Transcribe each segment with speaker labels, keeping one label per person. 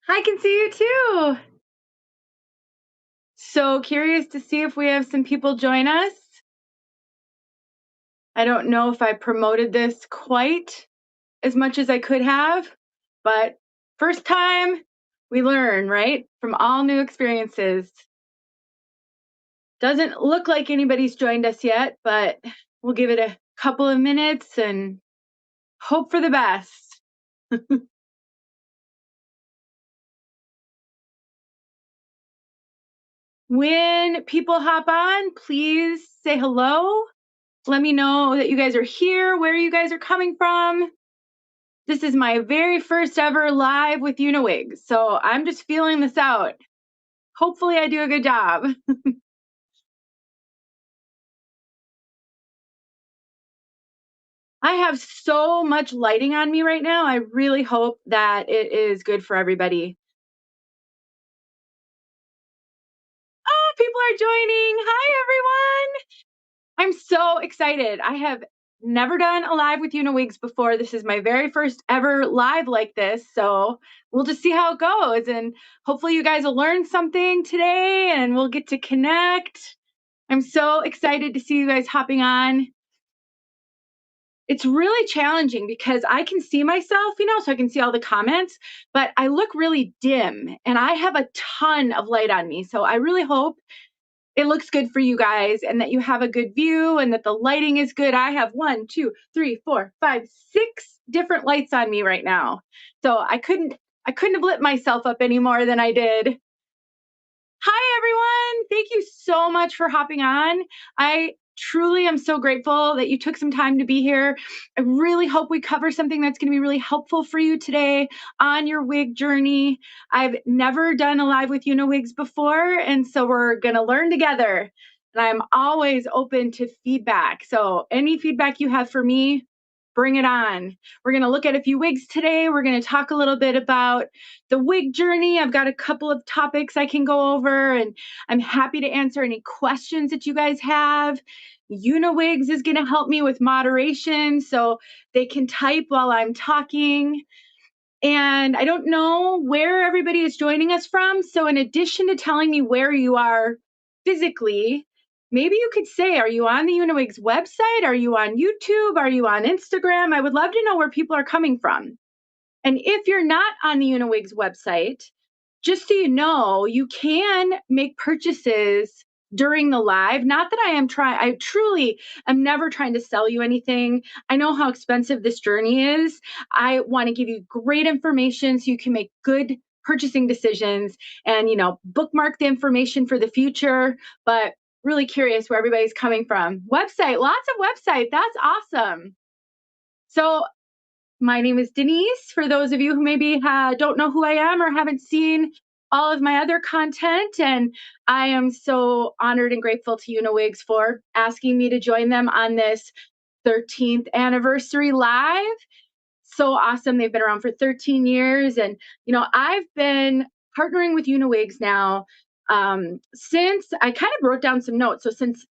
Speaker 1: I can see you too. So curious to see if we have some people join us. I don't know if I promoted this quite as much as I could have, but first time we learn, right? From all new experiences. Doesn't look like anybody's joined us yet, but we'll give it a couple of minutes and hope for the best. When people hop on, please say hello. Let me know that you guys are here, where you guys are coming from. This is my very first ever live with UniWigs, so I'm just feeling this out. Hopefully I do a good job. I have so much lighting on me right now. I really hope that it is good for everybody. Oh, people are joining. Hi, everyone. I'm so excited. I have never done a live with UniWigs before. This is my very first ever live like this. So we'll just see how it goes. And hopefully you guys will learn something today and we'll get to connect. I'm so excited to see you guys hopping on. It's really challenging because I can see myself, so I can see all the comments, but I look really dim and I have a ton of light on me. So I really hope it looks good for you guys and that you have a good view and that the lighting is good. I have 1, 2, 3, 4, 5, 6 different lights on me right now. So I couldn't have lit myself up any more than I did. Hi, everyone. Thank you so much for hopping on. I truly am so grateful that you took some time to be here. I really hope we cover something that's going to be really helpful for you today on your wig journey. I've never done a live with UniWigs before, and so we're going to learn together. And I'm always open to feedback. So any feedback you have for me, bring it on. We're going to look at a few wigs today. We're going to talk a little bit about the wig journey. I've got a couple of topics I can go over, and I'm happy to answer any questions that you guys have. UniWigs is going to help me with moderation so they can type while I'm talking. And I don't know where everybody is joining us from. So in addition to telling me where you are physically, maybe you could say, are you on the UniWigs website? Are you on YouTube? Are you on Instagram? I would love to know where people are coming from. And if you're not on the UniWigs website, just so you know, you can make purchases during the live. Not that I truly am never trying to sell you anything. I know how expensive this journey is. I want to give you great information so you can make good purchasing decisions and, bookmark the information for the future. But really curious where everybody's coming from. Website, lots of website. That's awesome. So my name is Denise. For those of you who maybe don't know who I am or haven't seen all of my other content, and I am so honored and grateful to UniWigs for asking me to join them on this 13th anniversary live. So awesome. They've been around for 13 years. And, I've been partnering with UniWigs now since I kind of wrote down some notes. So since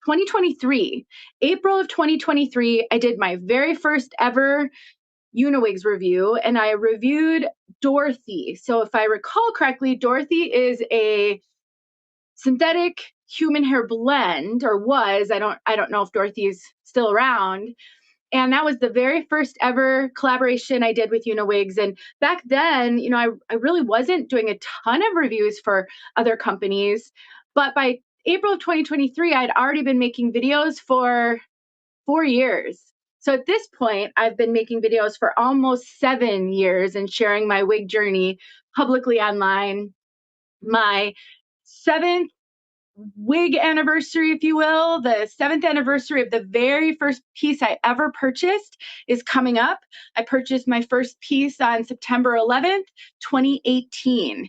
Speaker 1: 2023, April of 2023, I did my very first ever UniWigs review, and I reviewed Dorothy. So if I recall correctly, Dorothy is a synthetic human hair blend, or was. I don't know if Dorothy's still around. And that was the very first ever collaboration I did with UniWigs. And back then, I really wasn't doing a ton of reviews for other companies. But by April of 2023, I'd already been making videos for 4 years. So at this point, I've been making videos for almost 7 years and sharing my wig journey publicly online. My 7th wig anniversary, if you will, the 7th anniversary of the very first piece I ever purchased is coming up. I purchased my first piece on September 11th, 2018.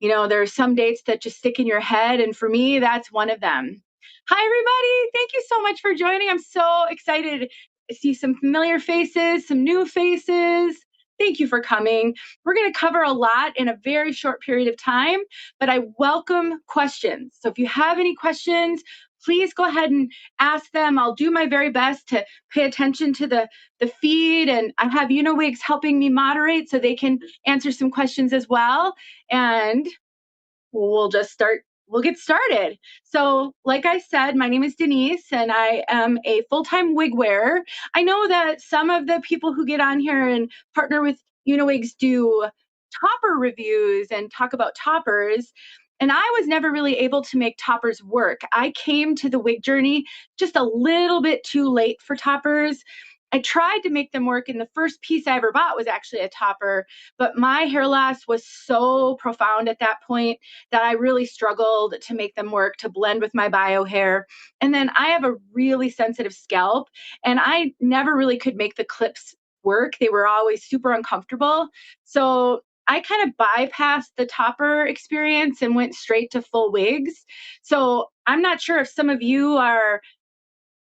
Speaker 1: There are some dates that just stick in your head, and for me, that's one of them. Hi, everybody. Thank you so much for joining. I'm so excited to see some familiar faces, some new faces. Thank you for coming. We're going to cover a lot in a very short period of time, but I welcome questions. So if you have any questions, please go ahead and ask them. I'll do my very best to pay attention to the feed, and I have UniWigs helping me moderate so they can answer some questions as well. And we'll get started. So, like I said, my name is Denise, and I am a full-time wig wearer. I know that some of the people who get on here and partner with UniWigs do topper reviews and talk about toppers. And I was never really able to make toppers work. I came to the wig journey just a little bit too late for toppers. I tried to make them work, and the first piece I ever bought was actually a topper, but my hair loss was so profound at that point that I really struggled to make them work, to blend with my bio hair. And then I have a really sensitive scalp, and I never really could make the clips work. They were always super uncomfortable. So I kind of bypassed the topper experience and went straight to full wigs. So I'm not sure if some of you are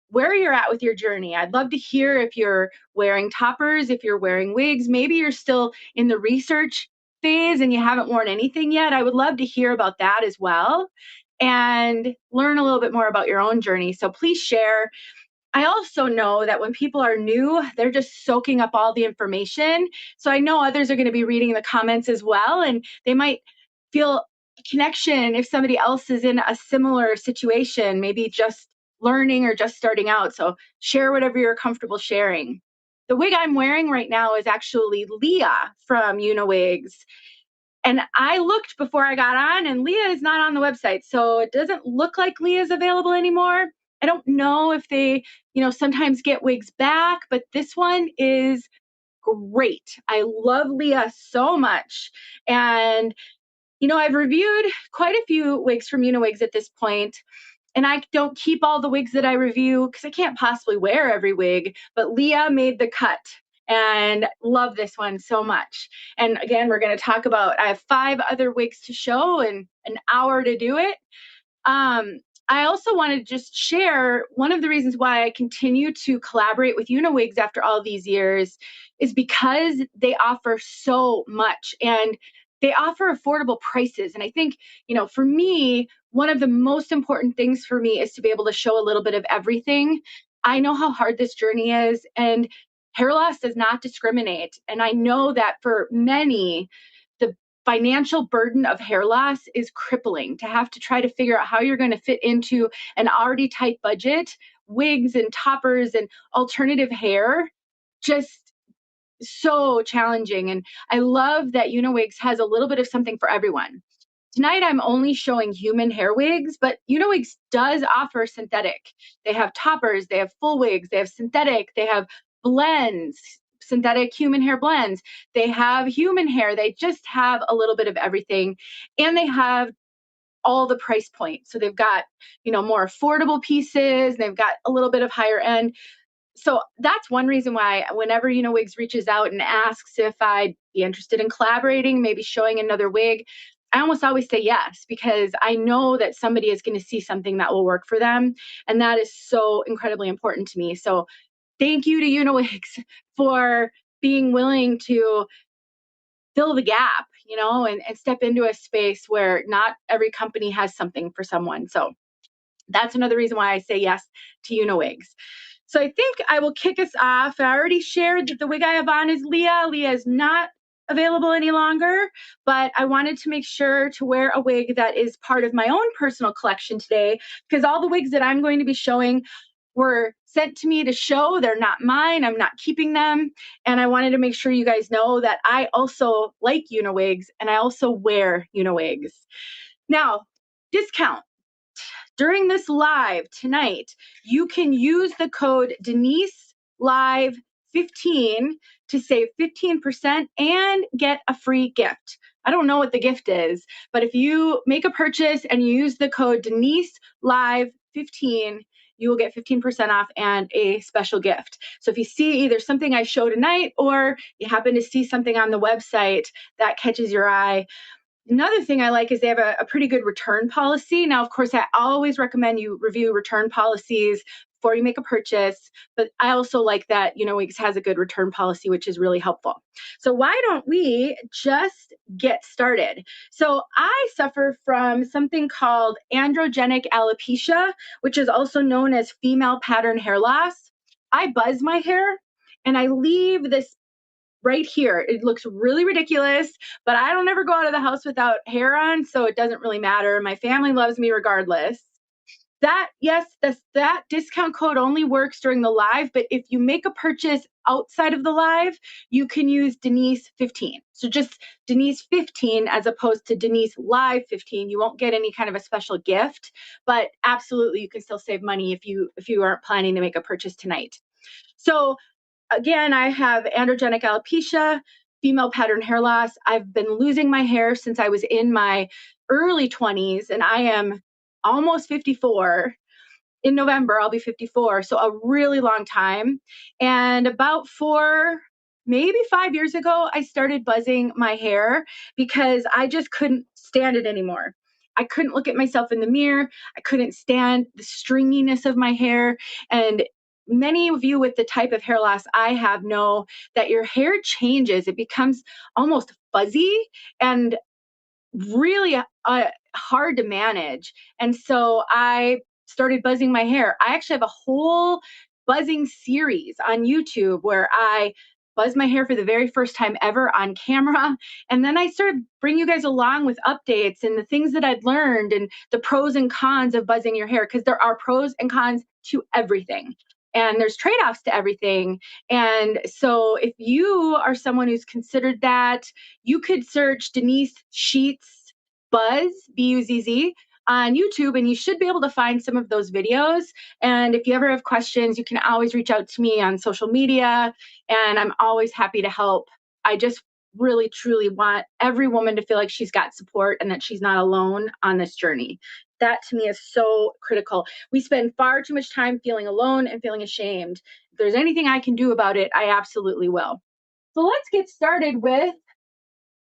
Speaker 1: where you're at with your journey. I'd love to hear if you're wearing toppers, if you're wearing wigs. Maybe you're still in the research phase and you haven't worn anything yet. I would love to hear about that as well and learn a little bit more about your own journey. So please share. I also know that when people are new, they're just soaking up all the information. So I know others are going to be reading the comments as well, and they might feel a connection if somebody else is in a similar situation, maybe just learning or just starting out. So share whatever you're comfortable sharing. The wig I'm wearing right now is actually Leah from UniWigs. And I looked before I got on, and Leah is not on the website. So it doesn't look like Leah is available anymore. I don't know if they, sometimes get wigs back, but this one is great. I love Leah so much. And, I've reviewed quite a few wigs from UniWigs at this point. And I don't keep all the wigs that I review because I can't possibly wear every wig, but Leah made the cut and love this one so much. And again, we're going to talk about, I have 5 other wigs to show and an hour to do it. I also wanted to just share one of the reasons why I continue to collaborate with UniWigs after all these years is because they offer so much and they offer affordable prices. And I think, for me, one of the most important things for me is to be able to show a little bit of everything. I know how hard this journey is, and hair loss does not discriminate. And I know that for many, the financial burden of hair loss is crippling. To have to try to figure out how you're going to fit into an already tight budget, wigs and toppers and alternative hair, just so challenging. And I love that UniWigs has a little bit of something for everyone. Tonight, I'm only showing human hair wigs, but UniWigs does offer synthetic. They have toppers, they have full wigs, they have synthetic, they have blends, synthetic human hair blends. They have human hair. They just have a little bit of everything. And they have all the price points. So they've got, more affordable pieces. They've got a little bit of higher end. So that's one reason why whenever UniWigs reaches out and asks if I'd be interested in collaborating, maybe showing another wig, I almost always say yes, because I know that somebody is going to see something that will work for them. And that is so incredibly important to me. So thank you to UniWigs for being willing to fill the gap, and step into a space where not every company has something for someone. So that's another reason why I say yes to UniWigs. So I think I will kick us off. I already shared that the wig I have on is Leah. Leah is not available any longer, but I wanted to make sure to wear a wig that is part of my own personal collection today, because all the wigs that I'm going to be showing were sent to me to show. They're not mine. I'm not keeping them. And I wanted to make sure you guys know that I also like UniWigs and I also wear UniWigs. Now, discount. During this live tonight, you can use the code DeniseLive15 to save 15% and get a free gift. I don't know what the gift is, but if you make a purchase and you use the code DeniseLive15, you will get 15% off and a special gift. So if you see either something I show tonight or you happen to see something on the website that catches your eye, Another thing I like is they have a pretty good return policy. Now, of course, I always recommend you review return policies before you make a purchase, but I also like that UniWigs has a good return policy, which is really helpful. So why don't we just get started? So I suffer from something called androgenic alopecia, which is also known as female pattern hair loss. I buzz my hair and I leave this right here. It looks really ridiculous, but I don't ever go out of the house without hair on, so it doesn't really matter. My family loves me regardless. That discount code only works during the live, but if you make a purchase outside of the live, you can use Denise 15. So just Denise 15 as opposed to Denise Live 15. You won't get any kind of a special gift, but absolutely you can still save money if you aren't planning to make a purchase tonight. So again, I have androgenic alopecia, female pattern hair loss. I've been losing my hair since I was in my early 20s, and I am almost 54. In November, I'll be 54. So a really long time. And about 4, maybe 5 years ago, I started buzzing my hair because I just couldn't stand it anymore. I couldn't look at myself in the mirror. I couldn't stand the stringiness of my hair. And many of you with the type of hair loss I have know that your hair changes. It becomes almost fuzzy and really hard to manage. And so I started buzzing my hair. I actually have a whole buzzing series on YouTube where I buzz my hair for the very first time ever on camera. And then I started bringing you guys along with updates and the things that I'd learned and the pros and cons of buzzing your hair, because there are pros and cons to everything. And there's trade-offs to everything. And so if you are someone who's considered that, you could search Denise Sheets Buzz, B-U-Z-Z, on YouTube, and you should be able to find some of those videos. And if you ever have questions, you can always reach out to me on social media, and I'm always happy to help. I just really, truly want every woman to feel like she's got support and that she's not alone on this journey. That to me is so critical. We spend far too much time feeling alone and feeling ashamed. If there's anything I can do about it, I absolutely will. So let's get started with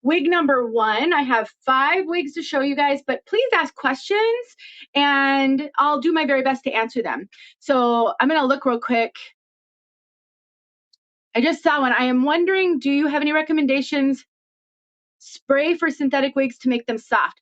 Speaker 1: wig number 1. I have 5 wigs to show you guys, but please ask questions and I'll do my very best to answer them. So I'm going to look real quick. I just saw one. I am wondering, do you have any recommendations? Spray for synthetic wigs to make them soft.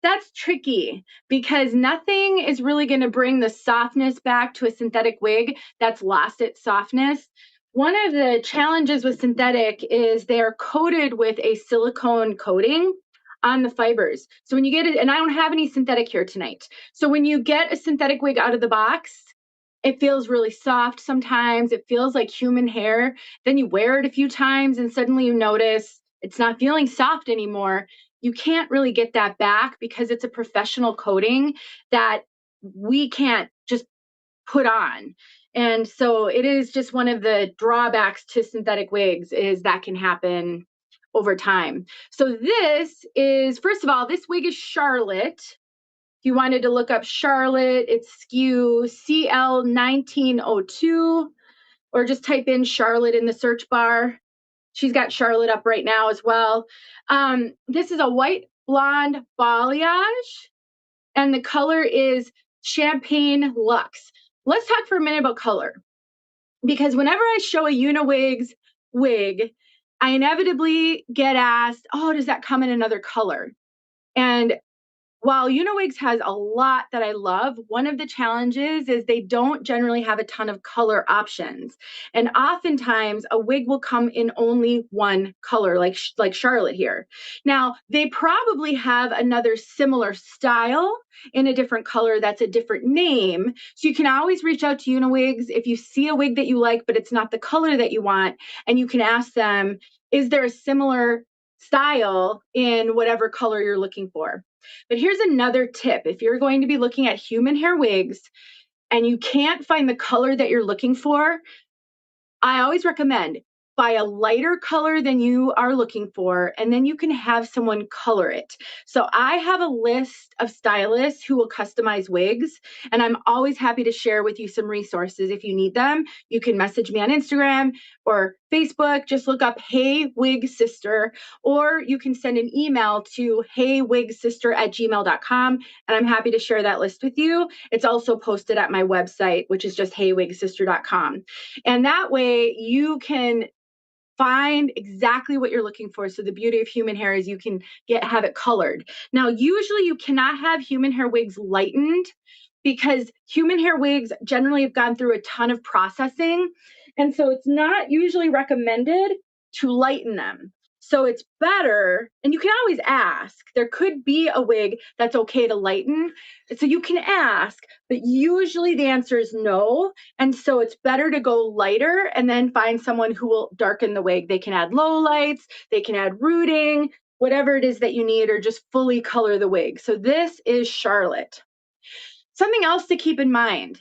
Speaker 1: That's tricky because nothing is really going to bring the softness back to a synthetic wig that's lost its softness. One of the challenges with synthetic is they're coated with a silicone coating on the fibers. So when you get it, and I don't have any synthetic here tonight. So when you get a synthetic wig out of the box, it feels really soft sometimes. It feels like human hair. Then you wear it a few times and suddenly you notice it's not feeling soft anymore. You can't really get that back because it's a professional coating that we can't just put on. And so it is just one of the drawbacks to synthetic wigs is that can happen over time. So this is, first of all, this wig is Charlotte. If you wanted to look up Charlotte, it's SKU CL1902, or just type in Charlotte in the search bar. She's got Charlotte up right now as well. This is a white blonde balayage, and the color is Champagne Luxe. Let's talk for a minute about color, because whenever I show a UniWigs wig, I inevitably get asked, oh, does that come in another color? And while UniWigs has a lot that I love, one of the challenges is they don't generally have a ton of color options. And oftentimes a wig will come in only one color, like Charlotte here. Now, they probably have another similar style in a different color that's a different name. So you can always reach out to UniWigs if you see a wig that you like, but it's not the color that you want. And you can ask them, is there a similar style in whatever color you're looking for? But here's another tip. If you're going to be looking at human hair wigs and you can't find the color that you're looking for, I always recommend buy a lighter color than you are looking for, and then you can have someone color it. So I have a list of stylists who will customize wigs, and I'm always happy to share with you some resources if you need them. You can message me on Instagram or Facebook. Just look up Hey Wig Sister, or you can send an email to heywigsister@gmail.com, and I'm happy to share that list with you. It's also posted at my website, which is just heywigsister.com. And that way you can find exactly what you're looking for. So the beauty of human hair is you can have it colored. Now, usually you cannot have human hair wigs lightened because human hair wigs generally have gone through a ton of processing. And so it's not usually recommended to lighten them. So it's better, and you can always ask. There could be a wig that's okay to lighten. So you can ask, but usually the answer is no. And so it's better to go lighter and then find someone who will darken the wig. They can add low lights, they can add rooting, whatever it is that you need, or just fully color the wig. So this is Charlotte. Something else to keep in mind,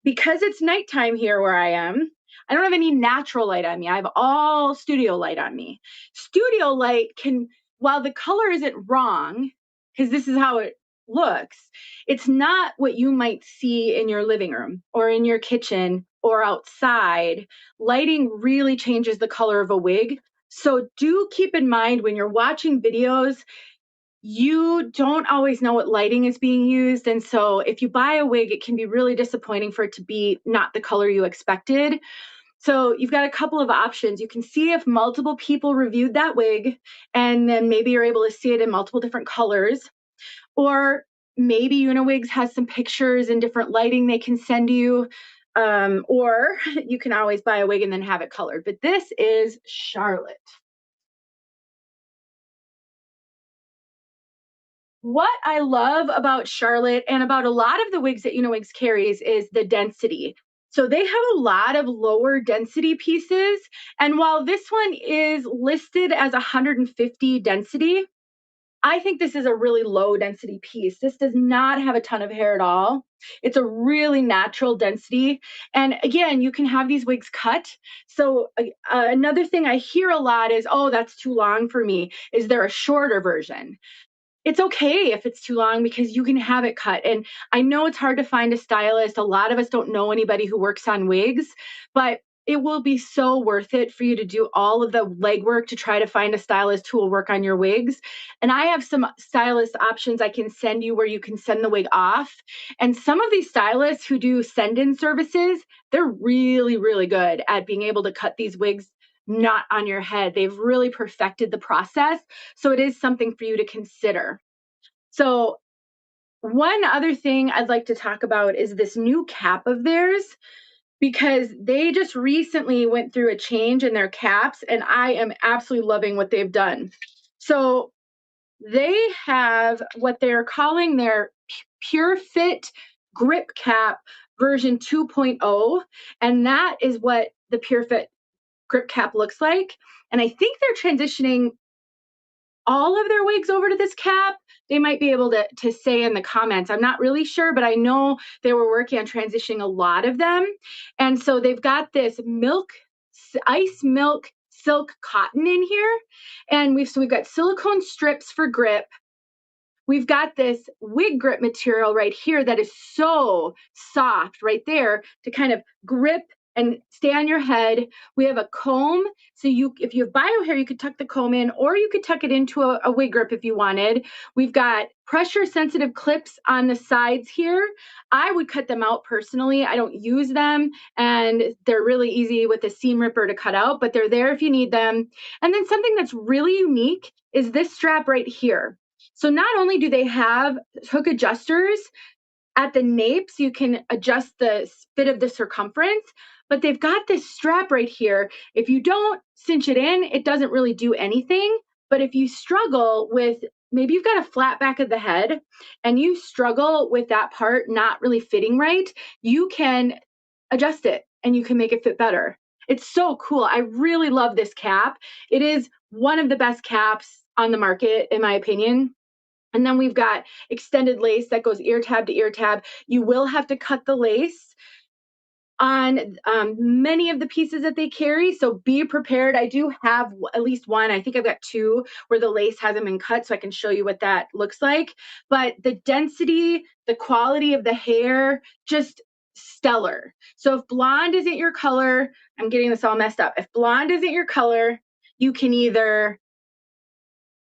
Speaker 1: because it's nighttime here where I am, I don't have any natural light on me. I have all studio light on me. Studio light can, while the color isn't wrong, because this is how it looks, it's not what you might see in your living room or in your kitchen or outside. Lighting really changes the color of a wig. So do keep in mind when you're watching videos, you don't always know what lighting is being used. And so if you buy a wig, it can be really disappointing for it to be not the color you expected. So you've got a couple of options. You can see if multiple people reviewed that wig, and then maybe you're able to see it in multiple different colors. Or maybe UniWigs has some pictures and different lighting they can send you. Or you can always buy a wig and then have it colored. But this is Charlotte. What I love about Charlotte and about a lot of the wigs that UniWigs carries is the density. So they have a lot of lower density pieces. And while this one is listed as 150 density, I think this is a really low density piece. This does not have a ton of hair at all. It's a really natural density. And again, you can have these wigs cut. So another thing I hear a lot is, oh, that's too long for me. Is there a shorter version? It's okay if it's too long because you can have it cut. And I know it's hard to find a stylist. A lot of us don't know anybody who works on wigs, but it will be so worth it for you to do all of the legwork to try to find a stylist who will work on your wigs. And I have some stylist options I can send you where you can send the wig off. And some of these stylists who do send-in services, they're really, really good at being able to cut these wigs not on your head. They've really perfected the process. So it is something for you to consider. So one other thing I'd like to talk about is this new cap of theirs, because they just recently went through a change in their caps, and I am absolutely loving what they've done. So they have what they're calling their Pure Fit Grip Cap version 2.0, and that is what the Pure Fit Grip Cap looks like. And I think they're transitioning all of their wigs over to this cap. They might be able to say in the comments. I'm not really sure, but I know they were working on transitioning a lot of them. And so they've got this ice milk silk cotton in here. And we've got silicone strips for grip. We've got this wig grip material right here that is so soft right there to kind of grip and stay on your head. We have a comb. So if you have bio hair, you could tuck the comb in, or you could tuck it into a wig grip if you wanted. We've got pressure sensitive clips on the sides here. I would cut them out personally. I don't use them, and they're really easy with a seam ripper to cut out, but they're there if you need them. And then something that's really unique is this strap right here. So not only do they have hook adjusters at the nape, so you can adjust the fit of the circumference, but they've got this strap right here. If you don't cinch it in, it doesn't really do anything. But if you struggle with, maybe you've got a flat back of the head and you struggle with that part not really fitting right, you can adjust it and you can make it fit better. It's so cool. I really love this cap. It is one of the best caps on the market, in my opinion. And then we've got extended lace that goes ear tab to ear tab. You will have to cut the lace. on many of the pieces that they carry. So be prepared. I do have at least one. I think I've got two where the lace hasn't been cut, so I can show you what that looks like. But the density, the quality of the hair, just stellar. So if blonde isn't your color, I'm getting this all messed up. If blonde isn't your color, you can either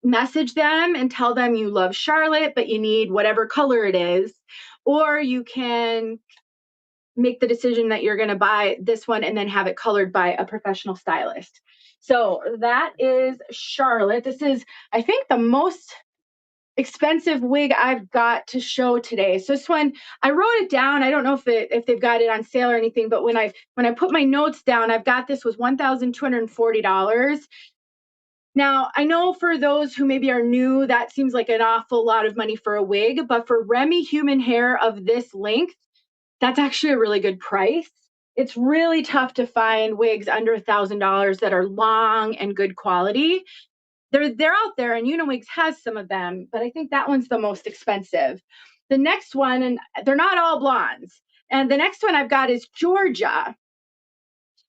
Speaker 1: message them and tell them you love Charlotte, but you need whatever color it is, or you can make the decision that you're going to buy this one and then have it colored by a professional stylist. So that is Charlotte. This is, I think, the most expensive wig I've got to show today. So this one, I wrote it down. I don't know if they've got it on sale or anything, but when I put my notes down, I've got this was $1,240. Now, I know for those who maybe are new, that seems like an awful lot of money for a wig, but for Remy human hair of this length, that's actually a really good price. It's really tough to find wigs under $1,000 that are long and good quality. They're out there, and UniWigs has some of them, but I think that one's the most expensive. The next one, and they're not all blondes, and the next one I've got is Georgia.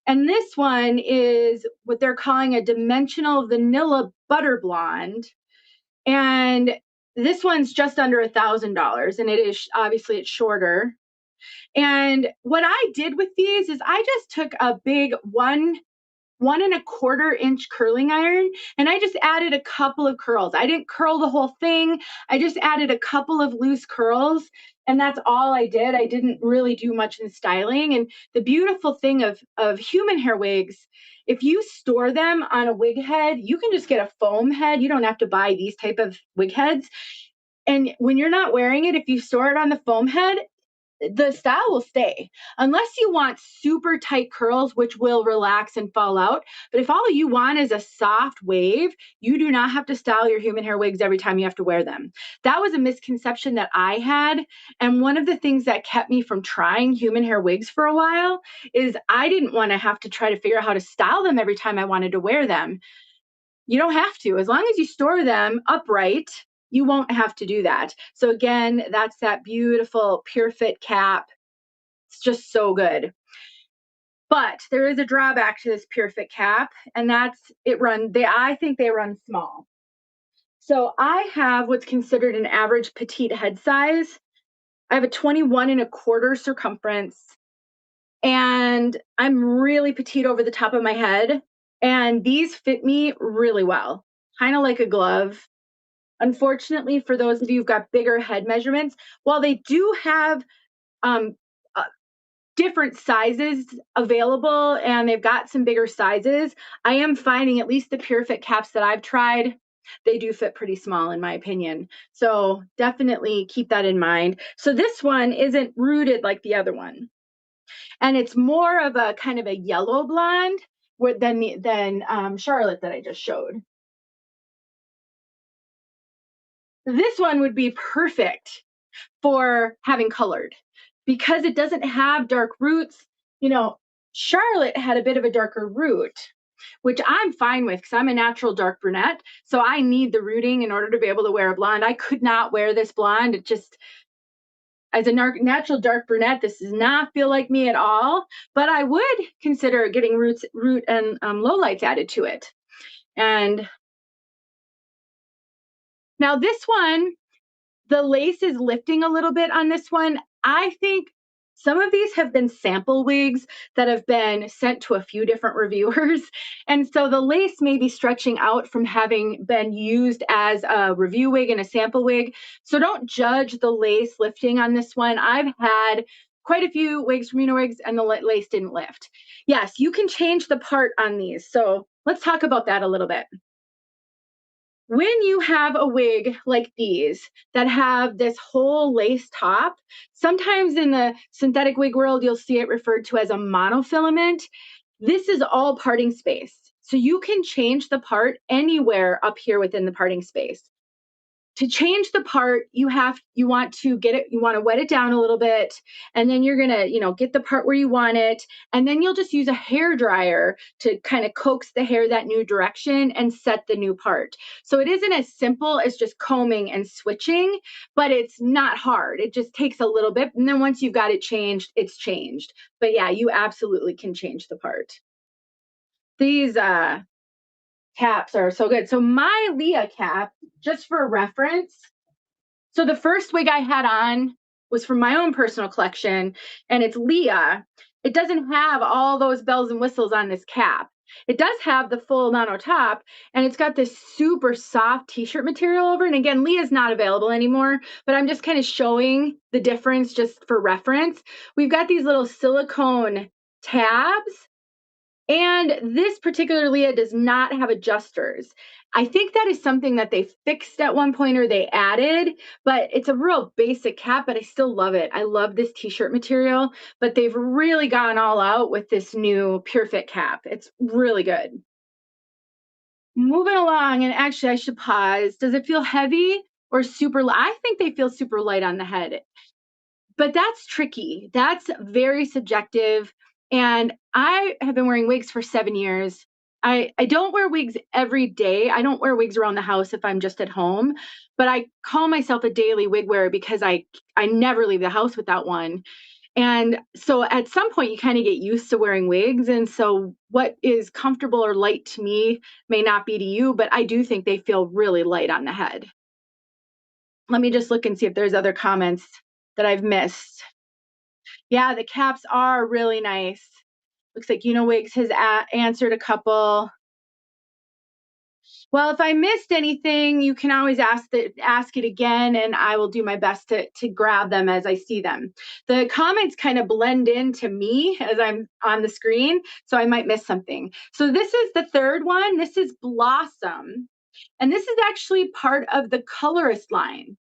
Speaker 1: And this one is what they're calling a dimensional vanilla butter blonde. And this one's just under $1,000, and it is obviously it's shorter. And what I did with these is I just took a big 1.25-inch curling iron, and I just added a couple of curls. I didn't curl the whole thing. I just added a couple of loose curls, and that's all I did. I didn't really do much in styling. And the beautiful thing of human hair wigs, if you store them on a wig head, you can just get a foam head. You don't have to buy these type of wig heads. And when you're not wearing it, if you store it on the foam head, the style will stay unless you want super tight curls, which will relax and fall out. But if all you want is a soft wave, you do not have to style your human hair wigs every time you have to wear them. That was a misconception that I had. And one of the things that kept me from trying human hair wigs for a while is I didn't want to have to try to figure out how to style them every time I wanted to wear them. You don't have to. As long as you store them upright, you won't have to do that. So again, that's that beautiful Pure Fit cap. It's just so good. But there is a drawback to this Pure Fit cap, and that's I think they run small. So I have what's considered an average petite head size. I have a 21.25 circumference, and I'm really petite over the top of my head. And these fit me really well, kind of like a glove. Unfortunately, for those of you who've got bigger head measurements, while they do have different sizes available and they've got some bigger sizes, I am finding at least the Pure Fit caps that I've tried, they do fit pretty small in my opinion. So definitely keep that in mind. So this one isn't rooted like the other one. And it's more of a kind of a yellow blonde than Charlotte that I just showed. This one would be perfect for having colored because it doesn't have dark roots. You know, Charlotte had a bit of a darker root, which I'm fine with because I'm a natural dark brunette. So I need the rooting in order to be able to wear a blonde. I could not wear this blonde. It just, as a natural dark brunette, this does not feel like me at all. But I would consider getting root and lowlights added to it. And now this one, the lace is lifting a little bit on this one. I think some of these have been sample wigs that have been sent to a few different reviewers. And so the lace may be stretching out from having been used as a review wig and a sample wig. So don't judge the lace lifting on this one. I've had quite a few wigs from UniWigs and the lace didn't lift. Yes, you can change the part on these. So let's talk about that a little bit. When you have a wig like these that have this whole lace top, sometimes in the synthetic wig world, you'll see it referred to as a monofilament. This is all parting space. So you can change the part anywhere up here within the parting space. to change the part, you want to get it, you want to wet it down a little bit, and then you're gonna, get the part where you want it, and then you'll just use a hair dryer to kind of coax the hair that new direction and set the new part. So it isn't as simple as just combing and switching, but it's not hard. It just takes a little bit, and then once you've got it changed, it's changed. But yeah, you absolutely can change the part. These caps are so good. So my Leah cap, just for reference, so the first wig I had on was from my own personal collection, and it's Leah. It doesn't have all those bells and whistles on this cap. It does have the full nano top, and it's got this super soft t-shirt material over it. And again, Leah's not available anymore, but I'm just kind of showing the difference just for reference. We've got these little silicone tabs, and this particular Leah does not have adjusters. I think that is something that they fixed at one point or they added, but it's a real basic cap, but I still love it. I love this t-shirt material, but they've really gone all out with this new Pure Fit cap. It's really good. Moving along, and actually I should pause. Does it feel heavy or super light? I think they feel super light on the head, but that's tricky. That's very subjective. And I have been wearing wigs for 7 years. I don't wear wigs every day. I don't wear wigs around the house if I'm just at home, but I call myself a daily wig wearer because I never leave the house without one. And so at some point you kind of get used to wearing wigs. And so what is comfortable or light to me may not be to you, but I do think they feel really light on the head. Let me just look and see if there's other comments that I've missed. Yeah, the caps are really nice. Looks like UniWigs has answered a couple. Well, if I missed anything, you can always ask it again, and I will do my best to grab them as I see them. The comments kind of blend into me as I'm on the screen, so I might miss something. So this is the third one. This is Blossom, and this is actually part of the colorist line.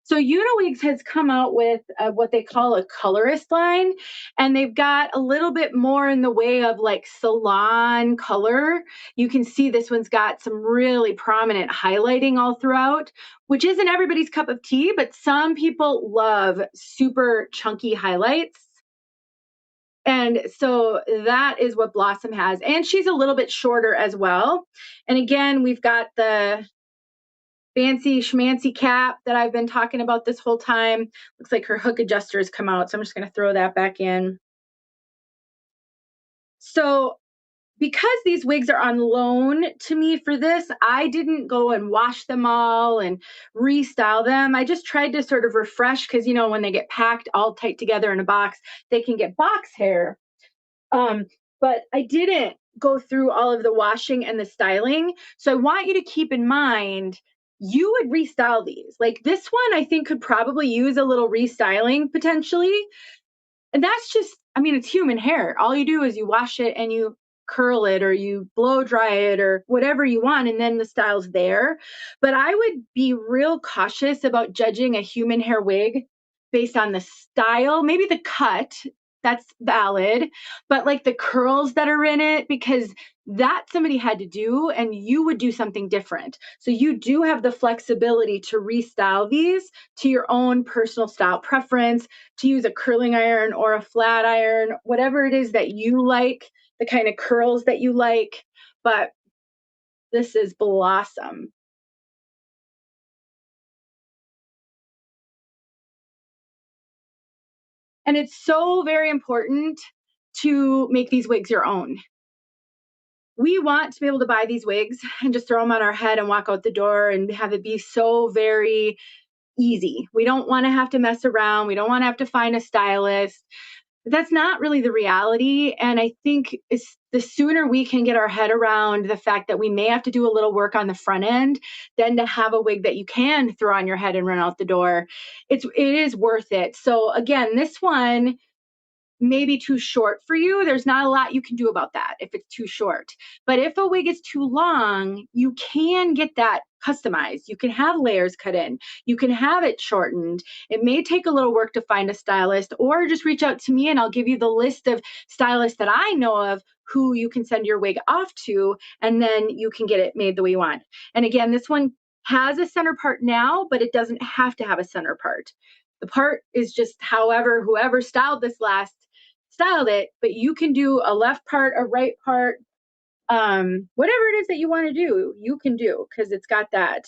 Speaker 1: So UniWigs has come out with what they call a colorist line, and they've got a little bit more in the way of like salon color. You can see this one's got some really prominent highlighting all throughout, which isn't everybody's cup of tea, but some people love super chunky highlights. And so that is what Blossom has. And she's a little bit shorter as well. And again, we've got the fancy schmancy cap that I've been talking about this whole time. Looks like her hook adjuster has come out, so I'm just going to throw that back in. So because these wigs are on loan to me for this, I didn't go and wash them all and restyle them. I just tried to sort of refresh because, when they get packed all tight together in a box, they can get box hair. But I didn't go through all of the washing and the styling. So I want you to keep in mind, you would restyle these. Like this one, I think could probably use a little restyling potentially. And that's just, it's human hair. All you do is you wash it and you curl it or you blow dry it or whatever you want, and then the style's there. But I would be real cautious about judging a human hair wig based on the style, maybe the cut, that's valid, but like the curls that are in it, because that somebody had to do and you would do something different. So you do have the flexibility to restyle these to your own personal style preference, to use a curling iron or a flat iron, whatever it is that you like, the kind of curls that you like. But this is Blossom. And it's so very important to make these wigs your own. We want to be able to buy these wigs and just throw them on our head and walk out the door and have it be so very easy. We don't want to have to mess around. We don't want to have to find a stylist. But that's not really the reality. And I think the sooner we can get our head around the fact that we may have to do a little work on the front end than to have a wig that you can throw on your head and run out the door, it is worth it. So again, this one may be too short for you. There's not a lot you can do about that if it's too short. But if a wig is too long, you can get that customized. You can have layers cut in. You can have it shortened. It may take a little work to find a stylist, or just reach out to me and I'll give you the list of stylists that I know of who you can send your wig off to, and then you can get it made the way you want. And again, this one has a center part now, but it doesn't have to have a center part. The part is just however whoever styled this last styled it, but you can do a left part, a right part, whatever it is that you want to do, you can do, because it's got that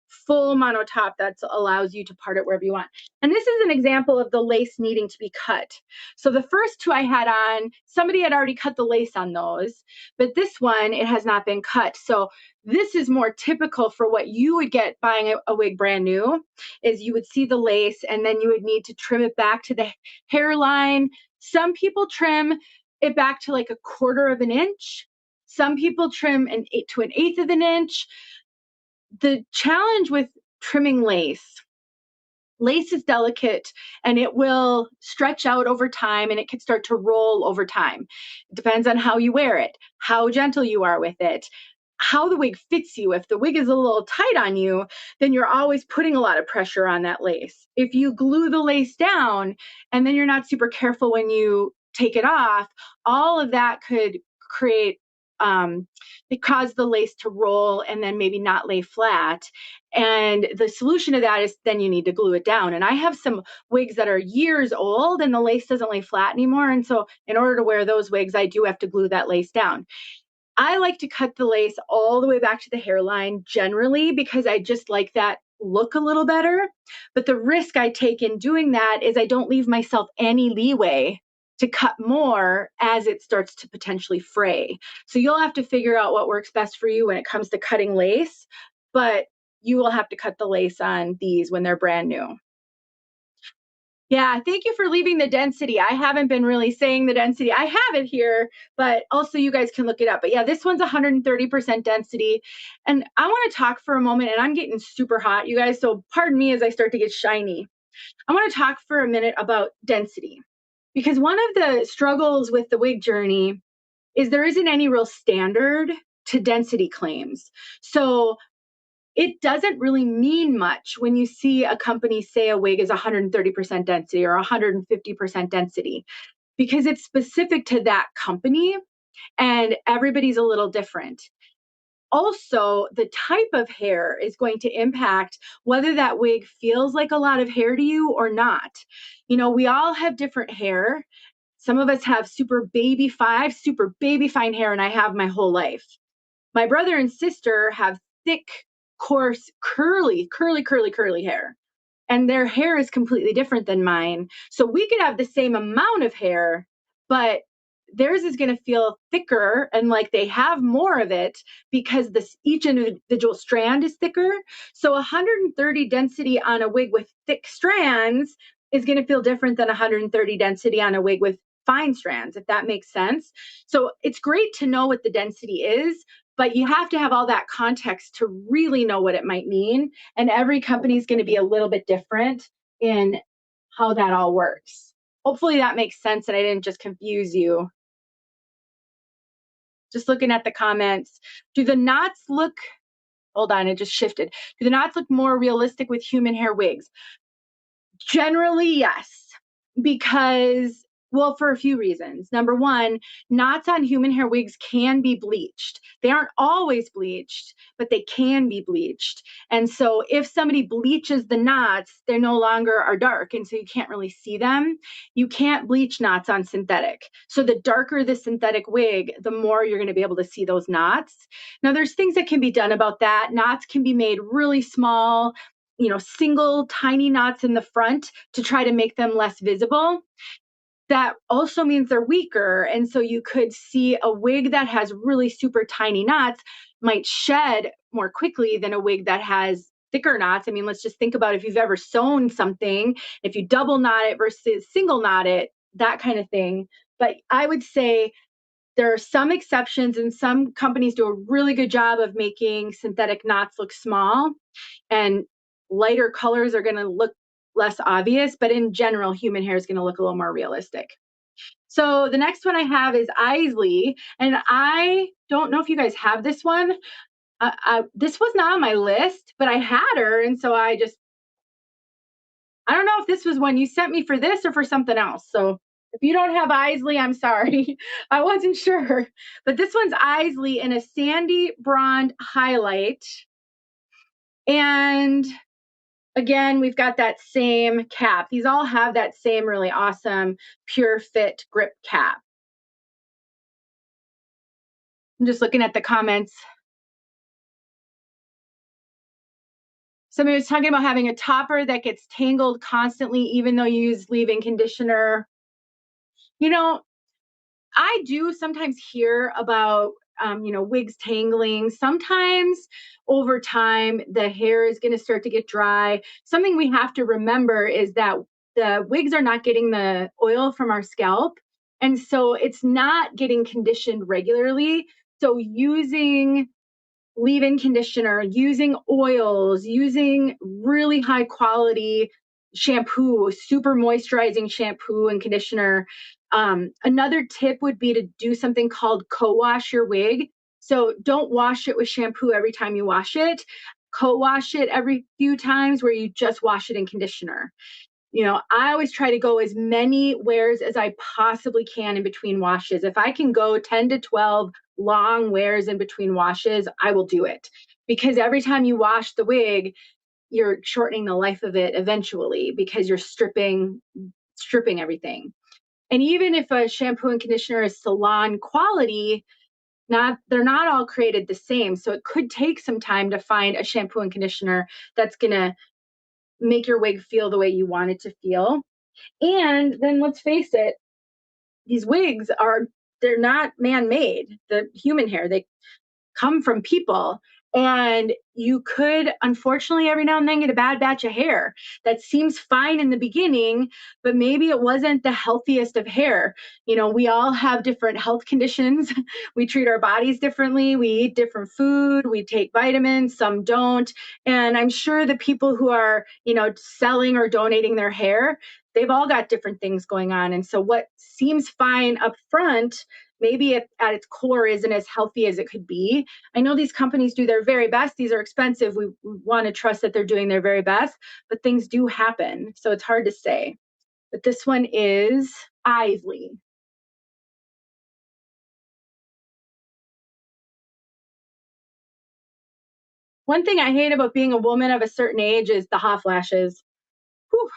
Speaker 1: full mono top that allows you to part it wherever you want. And this is an example of the lace needing to be cut. So the first two I had on, somebody had already cut the lace on those, but this one, it has not been cut. So this is more typical for what you would get buying a wig brand new, is you would see the lace and then you would need to trim it back to the hairline. Some people trim it back to like 1/4 of an inch. Some people trim to 1/8 of an inch. The challenge with trimming lace is delicate and it will stretch out over time and it can start to roll over time. It depends on how you wear it, how gentle you are with it, how the wig fits you. If the wig is a little tight on you, then you're always putting a lot of pressure on that lace. If you glue the lace down and then you're not super careful when you take it off, all of that could create it caused the lace to roll and then maybe not lay flat. And the solution to that is then you need to glue it down. And I have some wigs that are years old and the lace doesn't lay flat anymore. And so in order to wear those wigs, I do have to glue that lace down. I like to cut the lace all the way back to the hairline generally because I just like that look a little better. But the risk I take in doing that is I don't leave myself any leeway to cut more as it starts to potentially fray. So you'll have to figure out what works best for you when it comes to cutting lace, but you will have to cut the lace on these when they're brand new. Yeah, thank you for leaving the density. I haven't been really saying the density. I have it here, but also you guys can look it up. But yeah, this one's 130% density. And I want to talk for a moment, and I'm getting super hot, you guys, so pardon me as I start to get shiny. I want to talk for a minute about density. Because one of the struggles with the wig journey is there isn't any real standard to density claims. So it doesn't really mean much when you see a company say a wig is 130% density or 150% density, because it's specific to that company and everybody's a little different. Also, the type of hair is going to impact whether that wig feels like a lot of hair to you or not. You know, we all have different hair. Some of us have super baby fine hair, and I have my whole life. My brother and sister have thick, coarse, curly hair. And their hair is completely different than mine. So we could have the same amount of hair, but theirs is going to feel thicker and like they have more of it because each individual strand is thicker. So 130 density on a wig with thick strands is going to feel different than 130 density on a wig with fine strands, if that makes sense. So it's great to know what the density is, but you have to have all that context to really know what it might mean. And every company is going to be a little bit different in how that all works. Hopefully that makes sense and I didn't just confuse you. Just looking at the comments. Do the knots look, hold on, it just shifted. Do the knots look more realistic with human hair wigs? Generally, yes, because, well, for a few reasons. Number one, knots on human hair wigs can be bleached. They aren't always bleached, but they can be bleached. And so if somebody bleaches the knots, they no longer are dark. And so you can't really see them. You can't bleach knots on synthetic. So the darker the synthetic wig, the more you're going to be able to see those knots. Now, there's things that can be done about that. Knots can be made really small, single tiny knots in the front to try to make them less visible. That also means they're weaker. And so you could see a wig that has really super tiny knots might shed more quickly than a wig that has thicker knots. I mean, let's just think about if you've ever sewn something, if you double knot it versus single knot it, that kind of thing. But I would say there are some exceptions and some companies do a really good job of making synthetic knots look small, and lighter colors are going to look less obvious, but in general, human hair is going to look a little more realistic. So the next one I have is Eley, and I don't know if you guys have this one. This was not on my list, but I had her, and so I don't know if this was one you sent me for this or for something else. So if you don't have Eley, I'm sorry. I wasn't sure. But this one's Eley in a sandy Bronde highlight. And again, we've got that same cap. These all have that same really awesome Pure Fit grip cap. I'm just looking at the comments. Somebody was talking about having a topper that gets tangled constantly, even though you use leave-in conditioner. You know, I do sometimes hear about, wigs tangling. Sometimes over time, the hair is going to start to get dry. Something we have to remember is that the wigs are not getting the oil from our scalp. And so it's not getting conditioned regularly. So using leave-in conditioner, using oils, using really high quality shampoo, super moisturizing shampoo and conditioner. Another tip would be to do something called co-wash your wig. So don't wash it with shampoo every time you wash it. Co-wash it every few times where you just wash it in conditioner. I always try to go as many wears as I possibly can in between washes. If I can go 10 to 12 long wears in between washes, I will do it. Because every time you wash the wig, you're shortening the life of it eventually because you're stripping everything. And even if a shampoo and conditioner is salon quality, they're not all created the same. So it could take some time to find a shampoo and conditioner that's going to make your wig feel the way you want it to feel. And then let's face it, these wigs they're not man-made. The human hair, they come from people. And you could, unfortunately, every now and then get a bad batch of hair that seems fine in the beginning, but maybe it wasn't the healthiest of hair. We all have different health conditions. We treat our bodies differently. We eat different food. We take vitamins, some don't. And I'm sure the people who are, selling or donating their hair, they've all got different things going on. And so what seems fine up front, maybe at its core isn't as healthy as it could be. I know these companies do their very best. These are expensive. We want to trust that they're doing their very best, but things do happen. So it's hard to say. But this one is Eley. One thing I hate about being a woman of a certain age is the hot flashes. Whew.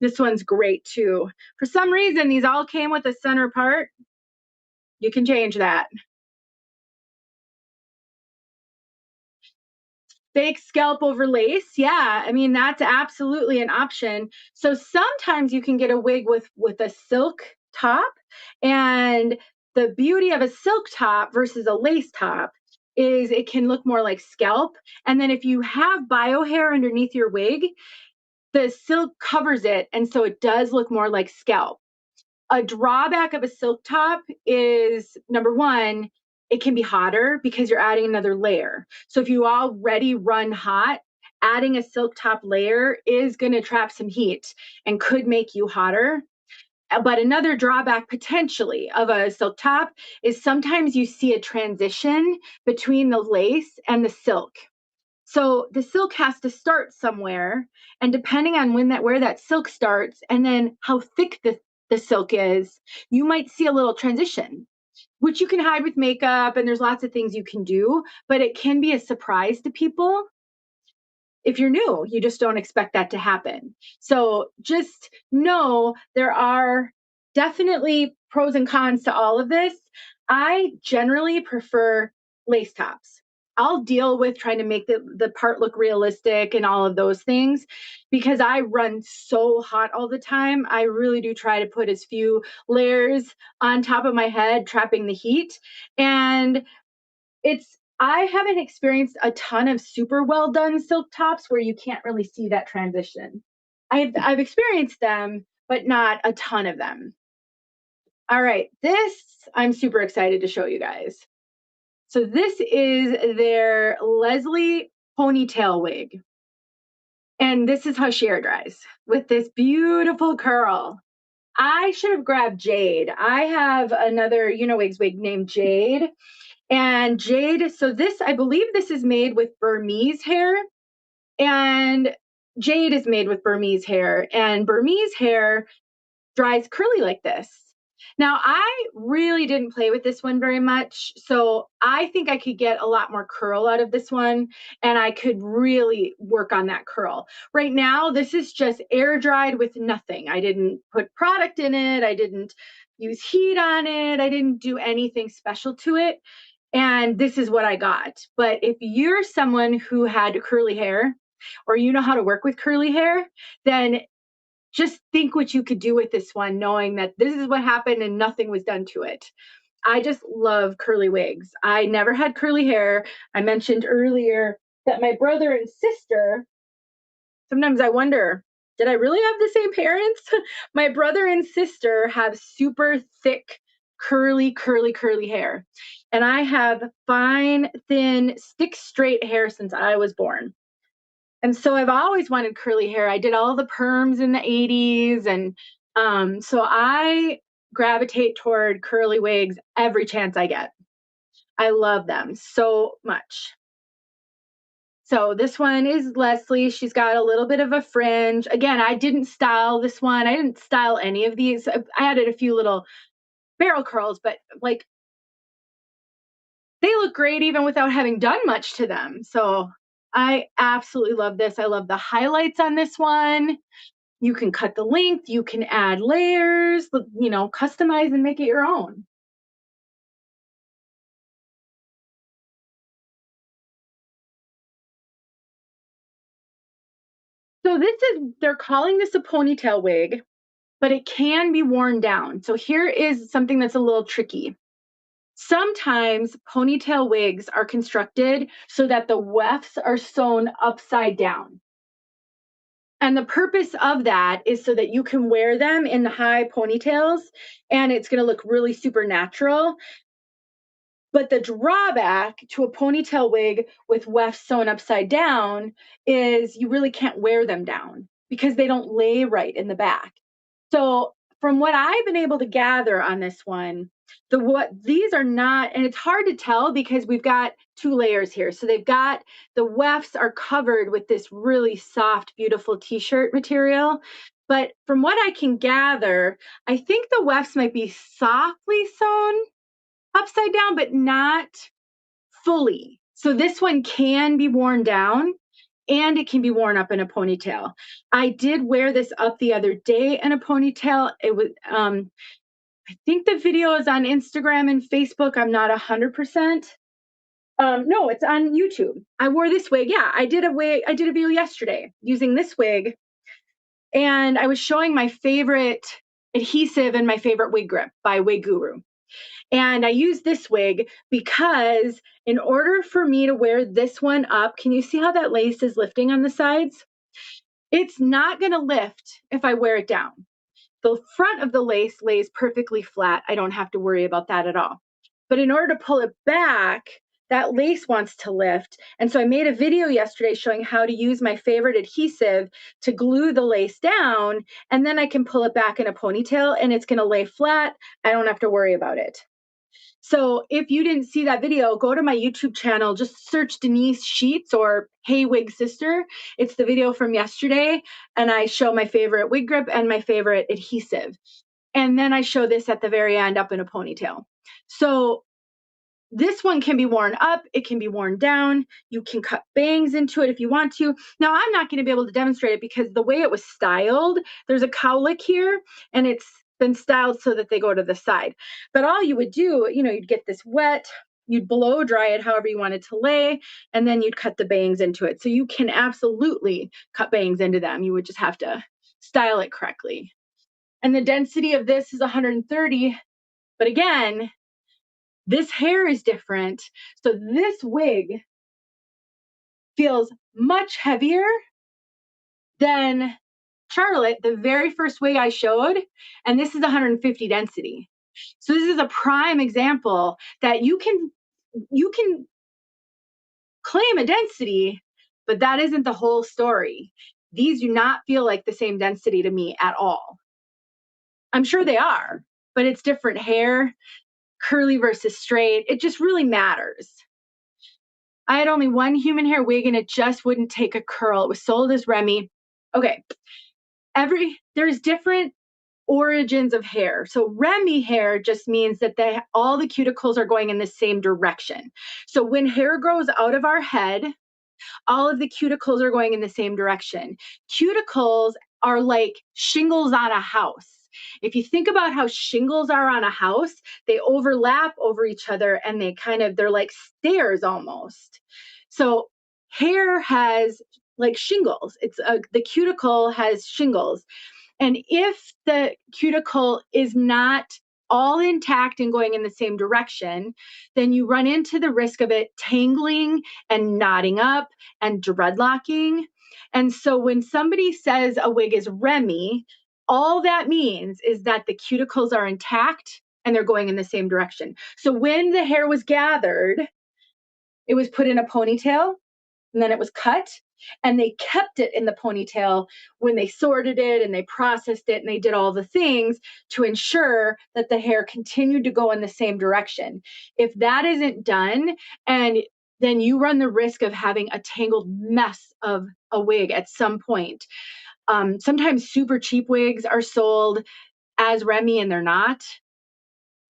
Speaker 1: This one's great too. For some reason, these all came with a center part. You can change that. Fake scalp over lace. Yeah, I mean, that's absolutely an option. So sometimes you can get a wig with a silk top, and the beauty of a silk top versus a lace top is it can look more like scalp. And then if you have bio hair underneath your wig, the silk covers it, and so it does look more like scalp. A drawback of a silk top is, number one, it can be hotter because you're adding another layer. So if you already run hot, adding a silk top layer is going to trap some heat and could make you hotter. But another drawback potentially of a silk top is sometimes you see a transition between the lace and the silk. So the silk has to start somewhere, and depending on where that silk starts and then how thick the silk is, you might see a little transition, which you can hide with makeup, and there's lots of things you can do, but it can be a surprise to people. If you're new, you just don't expect that to happen. So just know there are definitely pros and cons to all of this. I generally prefer lace tops. I'll deal with trying to make the part look realistic and all of those things because I run so hot all the time. I really do try to put as few layers on top of my head, trapping the heat. And I haven't experienced a ton of super well done silk tops where you can't really see that transition. I've experienced them, but not a ton of them. All right, this I'm super excited to show you guys. So this is their Leslie ponytail wig. And this is how she air dries with this beautiful curl. I should have grabbed Jade. I have another UniWigs wig named Jade. And Jade, so I believe this is made with Burmese hair. And Jade is made with Burmese hair. And Burmese hair dries curly like this. Now, I really didn't play with this one very much, so I think I could get a lot more curl out of this one, and I could really work on that curl. Right now, this is just air dried with nothing. I didn't put product in it. I didn't use heat on it. I didn't do anything special to it. And this is what I got. But if you're someone who had curly hair, or you know how to work with curly hair, then just think what you could do with this one, knowing that this is what happened and nothing was done to it. I just love curly wigs. I never had curly hair. I mentioned earlier that my brother and sister, sometimes I wonder, did I really have the same parents? My brother and sister have super thick, curly hair. And I have fine, thin, stick straight hair since I was born. And so I've always wanted curly hair. I did all the perms in the 80s. And so I gravitate toward curly wigs every chance I get. I love them so much. So this one is Leslie. She's got a little bit of a fringe. Again, I didn't style this one. I didn't style any of these. I added a few little barrel curls, but like they look great even without having done much to them. So I absolutely love this. I love the highlights on this one. You can cut the length, you can add layers, you know, customize and make it your own. So they're calling this a ponytail wig, but it can be worn down. So here is something that's a little tricky. Sometimes ponytail wigs are constructed so that the wefts are sewn upside down. And the purpose of that is so that you can wear them in the high ponytails and it's going to look really supernatural. But the drawback to a ponytail wig with wefts sewn upside down is you really can't wear them down because they don't lay right in the back. So from what I've been able to gather on this one, these are not, and it's hard to tell because we've got two layers here. So they've got the wefts are covered with this really soft, beautiful t-shirt material. But from what I can gather, I think the wefts might be softly sewn upside down, but not fully. So this one can be worn down and it can be worn up in a ponytail. I did wear this up the other day in a ponytail. It was, I think the video is on Instagram and Facebook. I'm not 100%. No, it's on YouTube. I wore this wig. Yeah, I did a video yesterday using this wig. And I was showing my favorite adhesive and my favorite wig grip by Wig Guru. And I use this wig because in order for me to wear this one up, can you see how that lace is lifting on the sides? It's not going to lift if I wear it down. The front of the lace lays perfectly flat. I don't have to worry about that at all. But in order to pull it back, that lace wants to lift. And so I made a video yesterday showing how to use my favorite adhesive to glue the lace down. And then I can pull it back in a ponytail and it's going to lay flat. I don't have to worry about it. So if you didn't see that video, go to my YouTube channel, just search Denise Sheets or Hey Wig Sister. It's the video from yesterday. And I show my favorite wig grip and my favorite adhesive. And then I show this at the very end up in a ponytail. So this one can be worn up. It can be worn down. You can cut bangs into it if you want to. Now, I'm not going to be able to demonstrate it because the way it was styled, there's a cowlick here and it's been styled so that they go to the side. But all you would do, you know, you'd get this wet, you'd blow dry it however you wanted to lay, and then you'd cut the bangs into it. So you can absolutely cut bangs into them. You would just have to style it correctly. And the density of this is 130. But again, this hair is different. So this wig feels much heavier than Charlotte, the very first wig I showed. And this is 150 density. So this is a prime example that you can claim a density, but that isn't the whole story. These do not feel like the same density to me at all. I'm sure they are, but it's different hair, curly versus straight. It just really matters. I had only one human hair wig and it just wouldn't take a curl. It was sold as Remy. Okay. There's different origins of hair. So Remy hair just means that all the cuticles are going in the same direction. So when hair grows out of our head, all of the cuticles are going in the same direction. Cuticles are like shingles on a house. If you think about how shingles are on a house, they overlap over each other and they're like stairs almost. So hair has like shingles. The cuticle has shingles. And if the cuticle is not all intact and going in the same direction, then you run into the risk of it tangling and knotting up and dreadlocking. And so when somebody says a wig is Remy, all that means is that the cuticles are intact and they're going in the same direction. So when the hair was gathered, it was put in a ponytail and then it was cut, and they kept it in the ponytail when they sorted it and they processed it and they did all the things to ensure that the hair continued to go in the same direction. If that isn't done, and then you run the risk of having a tangled mess of a wig at some point. Sometimes super cheap wigs are sold as Remy and they're not.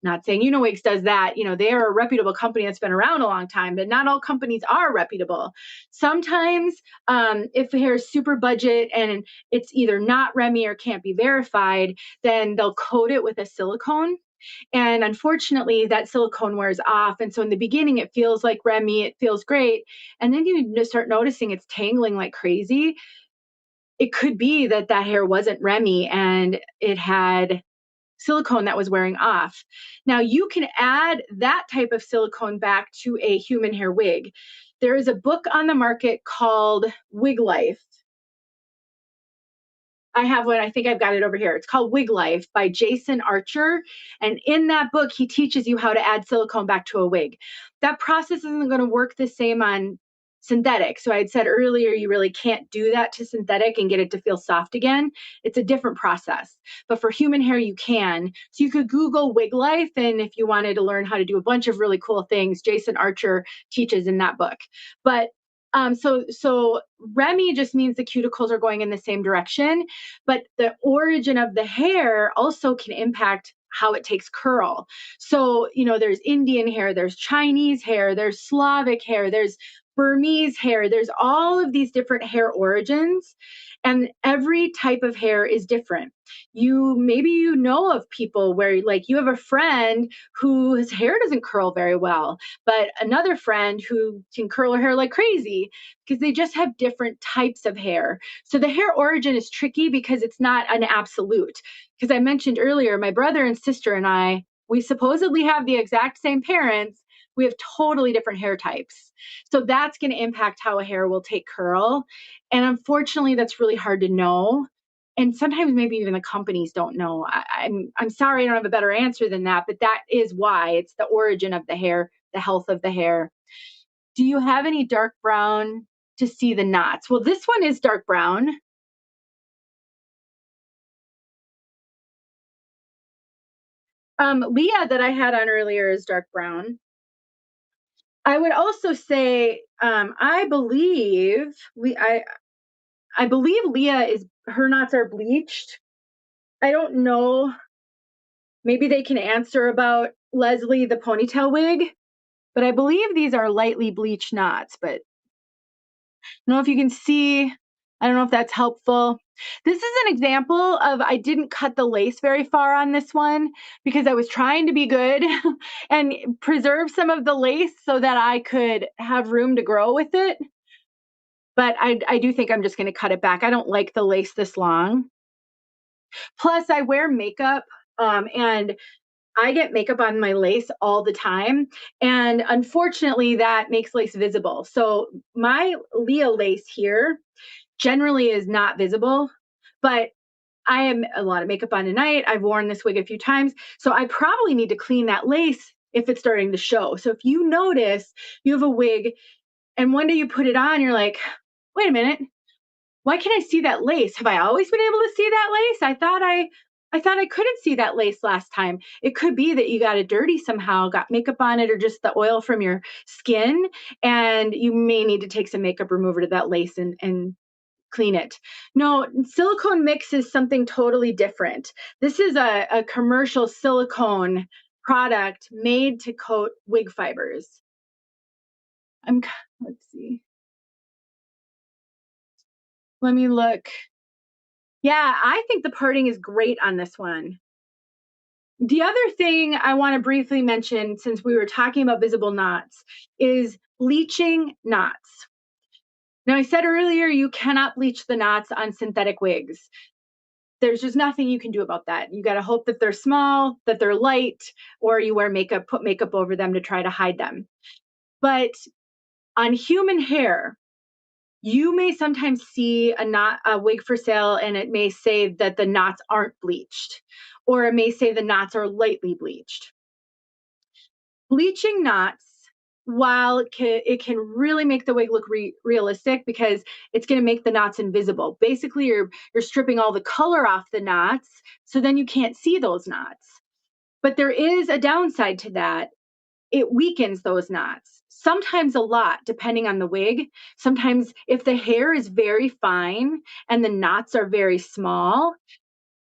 Speaker 1: Not saying UniWigs does that. They are a reputable company that's been around a long time, but not all companies are reputable. Sometimes if the hair is super budget and it's either not Remy or can't be verified, then they'll coat it with a silicone. And unfortunately, that silicone wears off. And so in the beginning, it feels like Remy, it feels great. And then you just start noticing it's tangling like crazy. It could be that hair wasn't Remy and it had silicone that was wearing off. Now you can add that type of silicone back to a human hair wig. There is a book on the market called Wig Life. I have one. I think I've got it over here. It's called Wig Life by Jason Archer. And in that book, he teaches you how to add silicone back to a wig. That process isn't going to work the same on synthetic. So I had said earlier, you really can't do that to synthetic and get it to feel soft again. It's a different process. But for human hair, you can. So you could Google Wig Life. And if you wanted to learn how to do a bunch of really cool things, Jason Archer teaches in that book. But so Remy just means the cuticles are going in the same direction, but the origin of the hair also can impact how it takes curl. So, there's Indian hair, there's Chinese hair, there's Slavic hair, there's Burmese hair, there's all of these different hair origins, and every type of hair is different. Maybe you know of people where like you have a friend whose hair doesn't curl very well, but another friend who can curl her hair like crazy because they just have different types of hair. So the hair origin is tricky because it's not an absolute. Because I mentioned earlier, my brother and sister and I, we supposedly have the exact same parents. We have totally different hair types. So that's going to impact how a hair will take curl. And unfortunately, that's really hard to know. And sometimes maybe even the companies don't know. I'm sorry I don't have a better answer than that, but that is why. It's the origin of the hair, the health of the hair. Do you have any dark brown to see the knots? Well, this one is dark brown. Leah that I had on earlier is dark brown. I would also say I believe Leah her knots are bleached. I don't know. Maybe they can answer about Leslie the ponytail wig, but I believe these are lightly bleached knots, but I don't know if you can see. I don't know if that's helpful. This is an example of I didn't cut the lace very far on this one because I was trying to be good and preserve some of the lace so that I could have room to grow with it. But I do think I'm just going to cut it back. I don't like the lace this long. Plus, I wear makeup and I get makeup on my lace all the time. And unfortunately, that makes lace visible. So my Leah lace here generally is not visible, but I have a lot of makeup on tonight. I've worn this wig a few times. So I probably need to clean that lace if it's starting to show. So if you notice you have a wig and one day you put it on, you're like, wait a minute, why can't I see that lace? Have I always been able to see that lace? I thought I couldn't see that lace last time. It could be that you got it dirty somehow, got makeup on it, or just the oil from your skin. And you may need to take some makeup remover to that lace and clean it. No, silicone mix is something totally different. This is a commercial silicone product made to coat wig fibers. Let's see. Let me look. Yeah, I think the parting is great on this one. The other thing I want to briefly mention, since we were talking about visible knots, is bleaching knots. Now, I said earlier, you cannot bleach the knots on synthetic wigs. There's just nothing you can do about that. You got to hope that they're small, that they're light, or you wear makeup, put makeup over them to try to hide them. But on human hair, you may sometimes see a wig for sale, and it may say that the knots aren't bleached, or it may say the knots are lightly bleached. Bleaching knots, while it can really make the wig look realistic because it's going to make the knots invisible. Basically, you're stripping all the color off the knots, so then you can't see those knots. But there is a downside to that. It weakens those knots, sometimes a lot, depending on the wig. Sometimes if the hair is very fine and the knots are very small,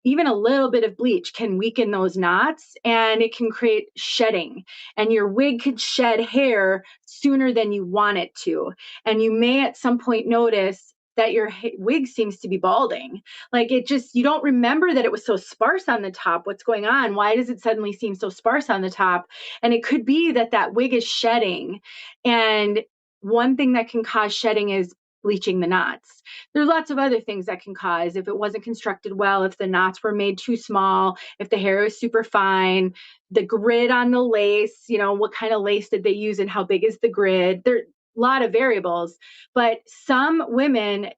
Speaker 1: even a little bit of bleach can weaken those knots, and it can create shedding, and your wig could shed hair sooner than you want it to. And you may at some point notice that your wig seems to be balding. Like you don't remember that it was so sparse on the top. What's going on? Why does it suddenly seem so sparse on the top? And it could be that wig is shedding. And one thing that can cause shedding is bleaching the knots. There's lots of other things that can cause, if it wasn't constructed well, if the knots were made too small, if the hair is super fine, the grid on the lace, what kind of lace did they use and how big is the grid? There are a lot of variables, but some women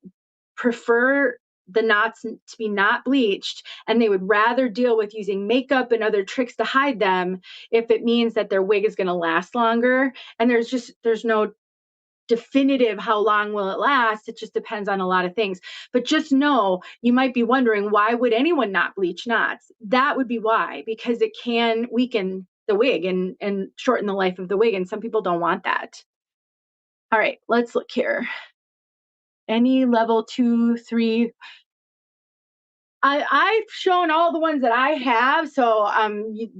Speaker 1: prefer the knots to be not bleached, and they would rather deal with using makeup and other tricks to hide them if it means that their wig is going to last longer. And there's no definitive how long will it last. It just depends on a lot of things. But just know, you might be wondering, why would anyone not bleach knots? That would be why, because it can weaken the wig and shorten the life of the wig, and some people don't want that. All right, let's look here. Any level 2, 3. I've shown all the ones that I have. So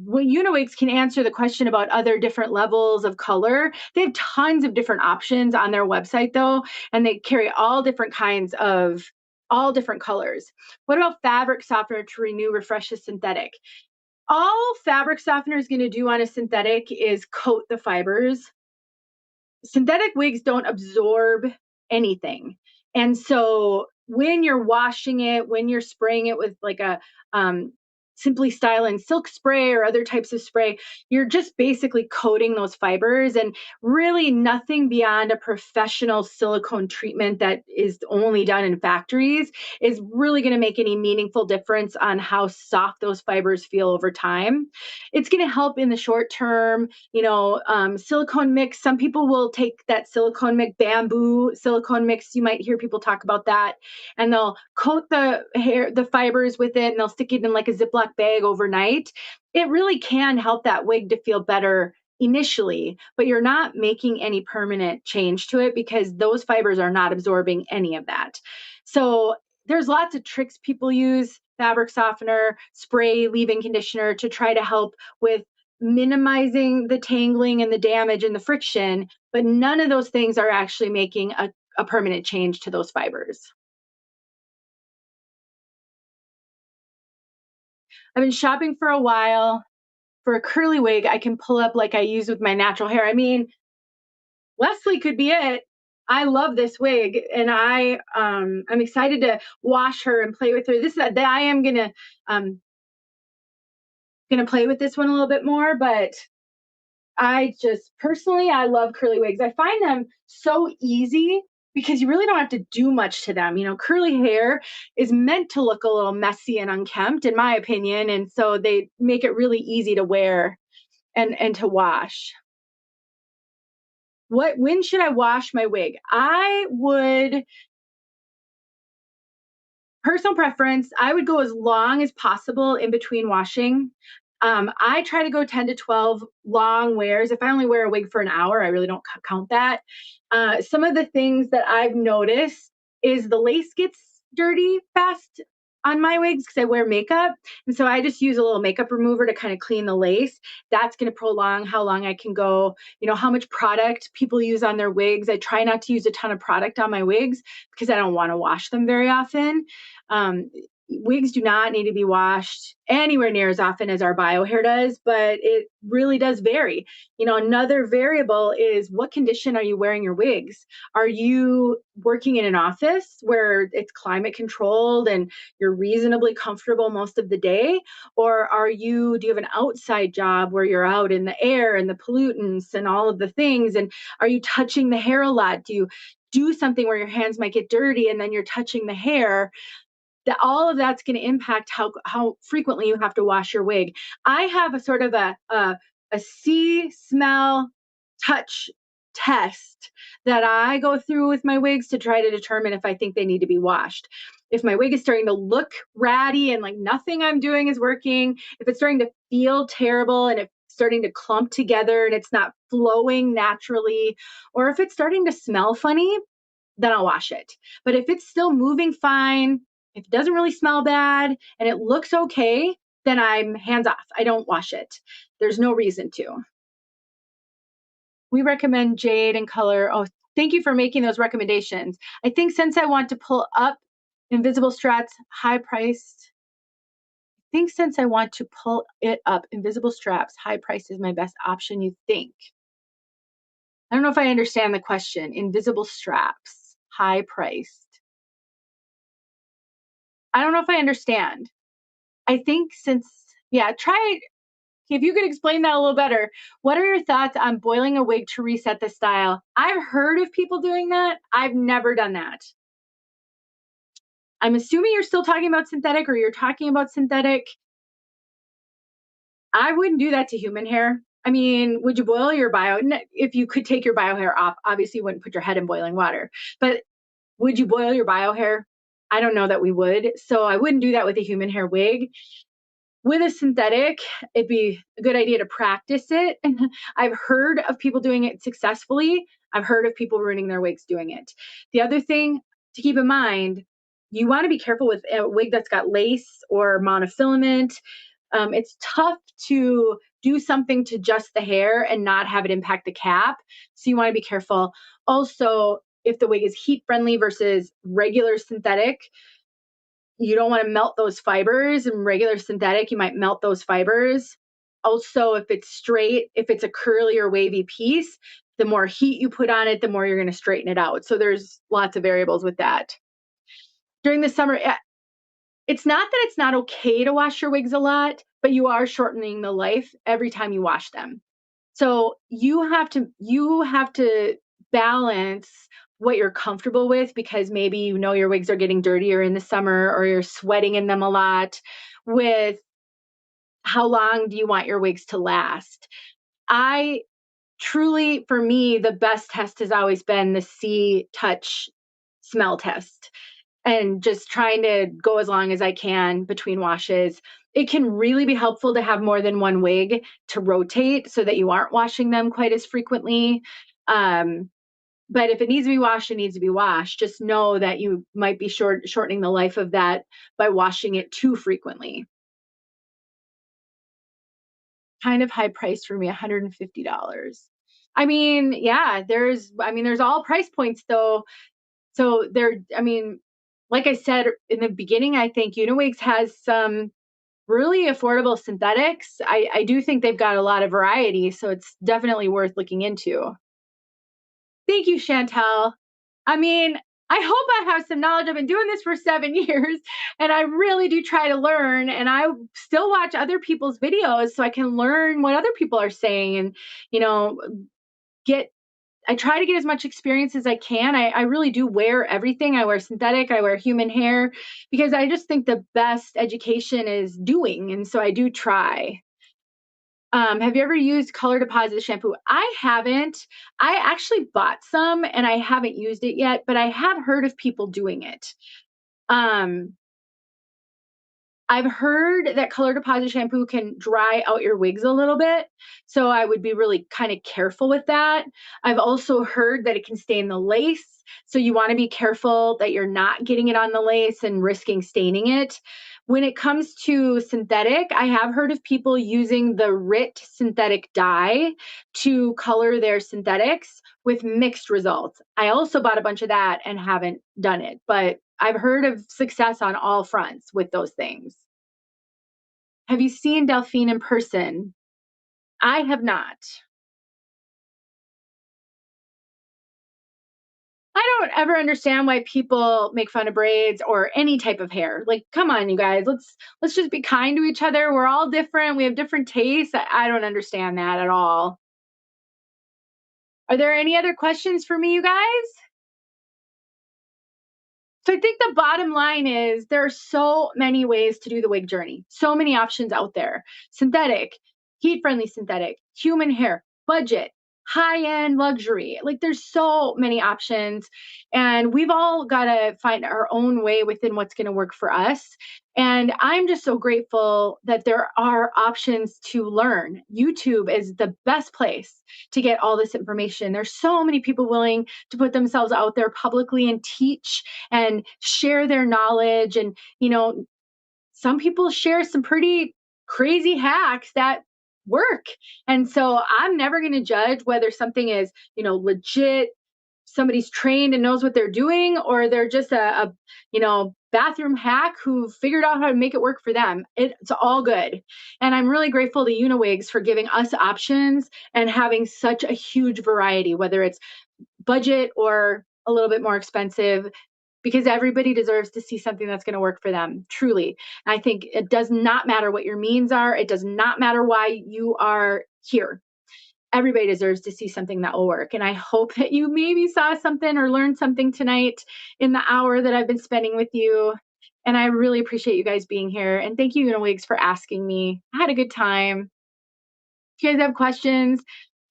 Speaker 1: UniWigs can answer the question about other different levels of color. They have tons of different options on their website, though, and they carry all different kinds of all different colors. What about fabric softener to renew, refresh the synthetic? All fabric softener is going to do on a synthetic is coat the fibers. Synthetic wigs don't absorb anything. And so when you're washing it, when you're spraying it with like a Simply Style and silk spray or other types of spray, you're just basically coating those fibers, and really nothing beyond a professional silicone treatment that is only done in factories is really going to make any meaningful difference on how soft those fibers feel over time. It's going to help in the short term, silicone mix. Some people will take that silicone mix, bamboo silicone mix. You might hear people talk about that, and they'll coat the fibers with it, and they'll stick it in like a Ziploc bag overnight. It really can help that wig to feel better initially, but you're not making any permanent change to it because those fibers are not absorbing any of that. So there's lots of tricks people use, fabric softener, spray, leave-in conditioner, to try to help with minimizing the tangling and the damage and the friction, but none of those things are actually making a permanent change to those fibers. I've been shopping for a while. For a curly wig, I can pull up like I use with my natural hair. I mean, Leslie could be it. I love this wig, and I'm excited to wash her and play with her. I am gonna play with this one a little bit more, but I love curly wigs. I find them so easy because you really don't have to do much to them. Curly hair is meant to look a little messy and unkempt, in my opinion. And so they make it really easy to wear and to wash. When should I wash my wig? Personal preference, I would go as long as possible in between washing. I try to go 10 to 12 long wears. If I only wear a wig for an hour, I really don't count that. Some of the things that I've noticed is the lace gets dirty fast on my wigs because I wear makeup. And so I just use a little makeup remover to kind of clean the lace. That's going to prolong how long I can go, how much product people use on their wigs. I try not to use a ton of product on my wigs because I don't want to wash them very often. Wigs do not need to be washed anywhere near as often as our bio hair does, but it really does vary. Another variable is what condition are you wearing your wigs? Are you working in an office where it's climate controlled and you're reasonably comfortable most of the day? Or do you have an outside job where you're out in the air and the pollutants and all of the things? And are you touching the hair a lot? Do you do something where your hands might get dirty and then you're touching the hair? All of that's going to impact how frequently you have to wash your wig. I have a sort of a see, smell, touch test that I go through with my wigs to try to determine if I think they need to be washed. If my wig is starting to look ratty and like nothing I'm doing is working, if it's starting to feel terrible and it's starting to clump together and it's not flowing naturally, or if it's starting to smell funny, then I'll wash it. But if it's still moving fine, if it doesn't really smell bad and it looks okay, then I'm hands off. I don't wash it. There's no reason to. We recommend jade and color. Oh, thank you for making those recommendations. I think since I want to pull up invisible straps, high priced. Since I want to pull it up, invisible straps, high price is my best option, you think? I don't know if I understand the question. Invisible straps, high priced. I don't know if I understand. I think try it. If you could explain that a little better. What are your thoughts on boiling a wig to reset the style? I've heard of people doing that. I've never done that. I'm assuming you're still talking about synthetic or you're talking about synthetic. I wouldn't do that to human hair. I mean, would you boil your bio? If you could take your bio hair off, obviously you wouldn't put your head in boiling water. But would you boil your bio hair? I don't know that we would. So I wouldn't do that with a human hair wig. With a synthetic, it'd be a good idea to practice it. I've heard of people doing it successfully. I've heard of people ruining their wigs doing it. The other thing to keep in mind, you want to be careful with a wig that's got lace or monofilament. It's tough to do something to just the hair and not have it impact the cap. So you want to be careful. Also, if the wig is heat friendly versus regular synthetic, you don't want to melt those fibers. In regular synthetic, you might melt those fibers. Also, if it's straight, if it's a curly or wavy piece, the more heat you put on it, the more you're going to straighten it out. So there's lots of variables with that. During the summer, it's not that it's not okay to wash your wigs a lot, but you are shortening the life every time you wash them. So you have to balance what you're comfortable with, because maybe your wigs are getting dirtier in the summer or you're sweating in them a lot, with how long do you want your wigs to last. I truly, for me, the best test has always been the see, touch, smell test, and just trying to go as long as I can between washes. It can really be helpful to have more than one wig to rotate so that you aren't washing them quite as frequently. But if it needs to be washed, it needs to be washed. Just know that you might be shortening the life of that by washing it too frequently. Kind of high price for me, $150. I mean, yeah, there's all price points though. So like I said in the beginning, I think UniWigs has some really affordable synthetics. I do think they've got a lot of variety, so it's definitely worth looking into. Thank you, Chantel. I mean, I hope I have some knowledge. I've been doing this for 7 years and I really do try to learn, and I still watch other people's videos so I can learn what other people are saying and, I try to get as much experience as I can. I really do wear everything. I wear synthetic, I wear human hair, because I just think the best education is doing. And so I do try. Have you ever used color deposit shampoo? I haven't. I actually bought some and I haven't used it yet, but I have heard of people doing it. I've heard that color deposit shampoo can dry out your wigs a little bit. So I would be really kind of careful with that. I've also heard that it can stain the lace. So you want to be careful that you're not getting it on the lace and risking staining it. When it comes to synthetic, I have heard of people using the RIT synthetic dye to color their synthetics with mixed results. I also bought a bunch of that and haven't done it, but I've heard of success on all fronts with those things. Have you seen Delphine in person? I have not. I don't ever understand why people make fun of braids or any type of hair. Like, come on, you guys. Let's just be kind to each other. We're all different. We have different tastes. I don't understand that at all. Are there any other questions for me, you guys? So I think the bottom line is there are so many ways to do the wig journey, so many options out there. Synthetic, heat friendly synthetic, human hair, budget, high end luxury. Like there's so many options. And we've all got to find our own way within what's going to work for us. And I'm just so grateful that there are options to learn. YouTube is the best place to get all this information. There's so many people willing to put themselves out there publicly and teach and share their knowledge. And, some people share some pretty crazy hacks that work. And so I'm never going to judge whether something is, legit, somebody's trained and knows what they're doing, or they're just a bathroom hack who figured out how to make it work for them. It's all good. And I'm really grateful to UniWigs for giving us options and having such a huge variety, whether it's budget or a little bit more expensive, because everybody deserves to see something that's going to work for them, truly. And I think it does not matter what your means are. It does not matter why you are here. Everybody deserves to see something that will work. And I hope that you maybe saw something or learned something tonight in the hour that I've been spending with you. And I really appreciate you guys being here. And thank you, UniWigs, for asking me. I had a good time. If you guys have questions,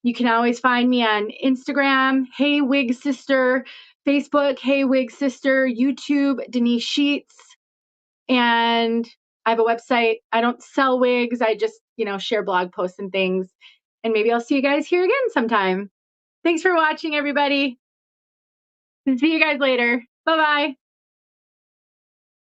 Speaker 1: you can always find me on Instagram, Hey Wig Sister, Facebook, Hey Wig Sister, YouTube, Denise Sheets. And I have a website. I don't sell wigs. I just, share blog posts and things. And maybe I'll see you guys here again sometime. Thanks for watching, everybody. See you guys later. Bye-bye.